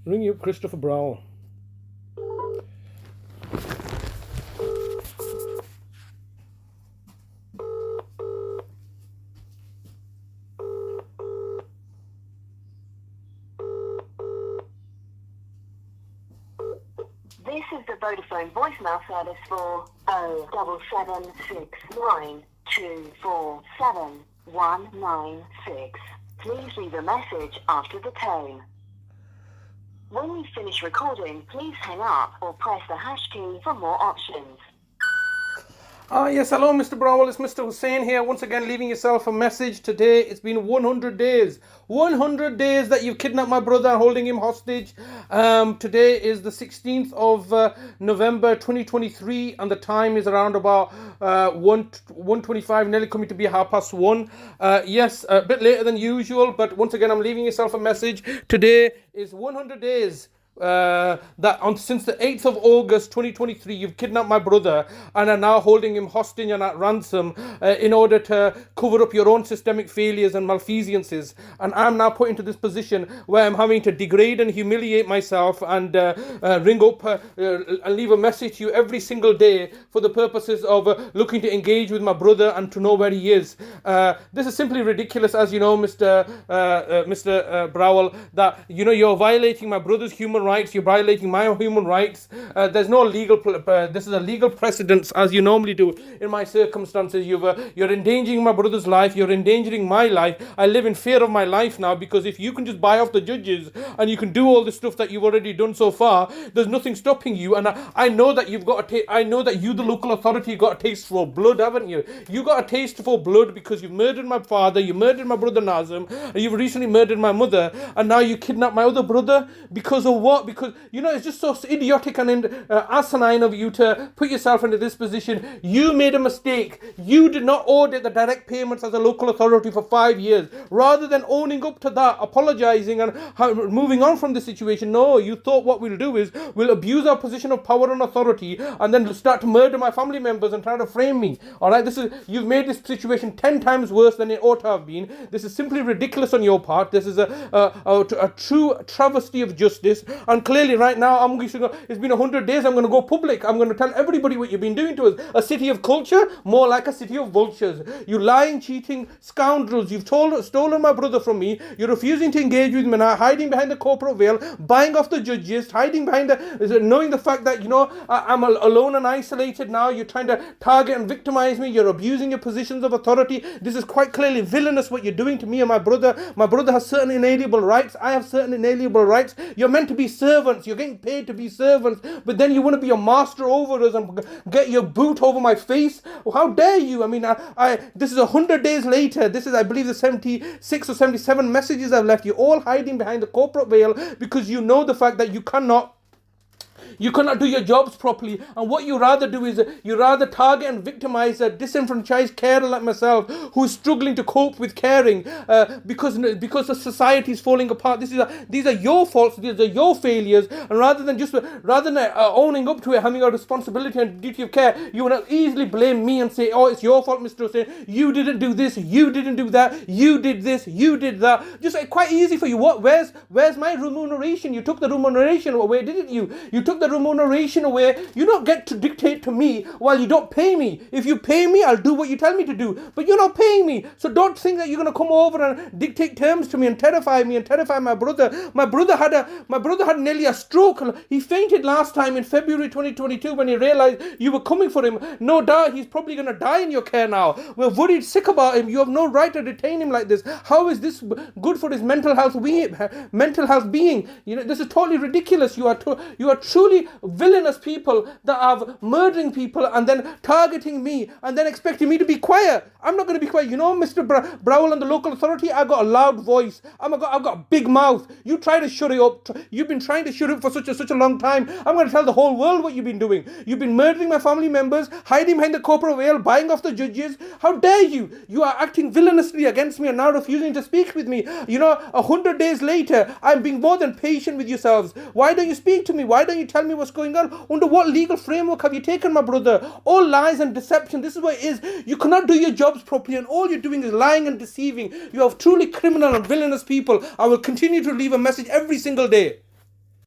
Ring you up, Christopher Browell. This is the Vodafone voicemail service for 07769247196. Please leave a message after the tone. When you finish recording, please hang up or press the hash key for more options. Yes, hello, Mr. Browell. It's Mr. Hussein here. Once again, leaving yourself a message today. It's been 100 days. 100 days that you've kidnapped my brother and holding him hostage. Today is the 16th of November 2023, and the time is around about 1:25, nearly coming to be 1:30. Yes, a bit later than usual, but once again, I'm leaving yourself a message. Today is 100 days. Since the 8th of August 2023, you've kidnapped my brother and are now holding him hostage and at ransom in order to cover up your own systemic failures and malfeasances. And I'm now put into this position where I'm having to degrade and humiliate myself and ring up and leave a message to you every single day for the purposes of looking to engage with my brother and to know where he is. This is simply ridiculous, as you know, Mr. Browell, that you're violating my brother's human rights, you're violating my human rights. There's no legal this is a legal precedence, as you normally do in my circumstances. You're endangering my brother's life, you're endangering my life. I live in fear of my life now, because if you can just buy off the judges and you can do all the stuff that you've already done so far, there's nothing stopping you. And I know that I know that you, the local authority, got a taste for blood, haven't you? You got a taste for blood because you've murdered my father, you murdered my brother Nazim, and you've recently murdered my mother, and now you kidnap my other brother because of what? Because, it's just so idiotic and asinine of you to put yourself into this position. You made a mistake. You did not audit the direct payments as a local authority for 5 years. Rather than owning up to that, apologizing and moving on from the situation, no, you thought what we'll do is we'll abuse our position of power and authority and then start to murder my family members and try to frame me. Alright, you've made this situation 10 times worse than it ought to have been. This is simply ridiculous on your part. This is a true travesty of justice. And clearly right now, it's been 100 days, I'm going to go public. I'm going to tell everybody what you've been doing to us. A city of culture, more like a city of vultures. You lying, cheating scoundrels. You've stolen my brother from me. You're refusing to engage with me now, hiding behind the corporate veil, buying off the judges, hiding behind knowing the fact that, I'm alone and isolated now. You're trying to target and victimize me. You're abusing your positions of authority. This is quite clearly villainous what you're doing to me and my brother. My brother has certain inalienable rights. I have certain inalienable rights. You're meant to be servants. You're getting paid to be servants, but then you want to be a master over us and get your boot over my face. How dare you? I mean, this is 100 days later. This is, I believe, the 76 or 77 messages I've left. You're all hiding behind the corporate veil because you know the fact that you cannot do your jobs properly, and what you rather do is you rather target and victimize a disenfranchised carer like myself who's struggling to cope with caring because the society is falling apart. These are your faults, these are your failures, and rather than owning up to it, having a responsibility and duty of care, you want to easily blame me and say, oh, it's your fault, Mr. Hussein, you didn't do this, you didn't do that, you did this, you did that. Just quite easy for you. Where's my remuneration? You took the remuneration away, didn't you? You took the remuneration away. You don't get to dictate to me while you don't pay me. If you pay me, I'll do what you tell me to do, but you're not paying me, so don't think that you're going to come over and dictate terms to me and terrify my brother. My brother had nearly a stroke. He fainted last time in February 2022 when he realized you were coming for him. No doubt he's probably going to die in your care now. We're worried sick about him. You have no right to detain him like this. How is this good for his mental health being? This is totally ridiculous. You are truly villainous people that are murdering people and then targeting me and then expecting me to be quiet. I'm not going to be quiet. Mr. Browell and the local authority, I got a loud voice. I've got a big mouth. You try to shut it up. You've been trying to shut it for such a long time. I'm going to tell the whole world what you've been doing. You've been murdering my family members, hiding behind the corporate veil, buying off the judges. How dare you? You are acting villainously against me and now refusing to speak with me. 100 days later, I'm being more than patient with yourselves. Why don't you speak to me? Why don't you tell me what's going on? Under what legal framework have you taken my brother? All lies and deception. This is what it is. You cannot do your jobs properly and all you're doing is lying and deceiving. You have truly criminal and villainous people. I will continue to leave a message every single day.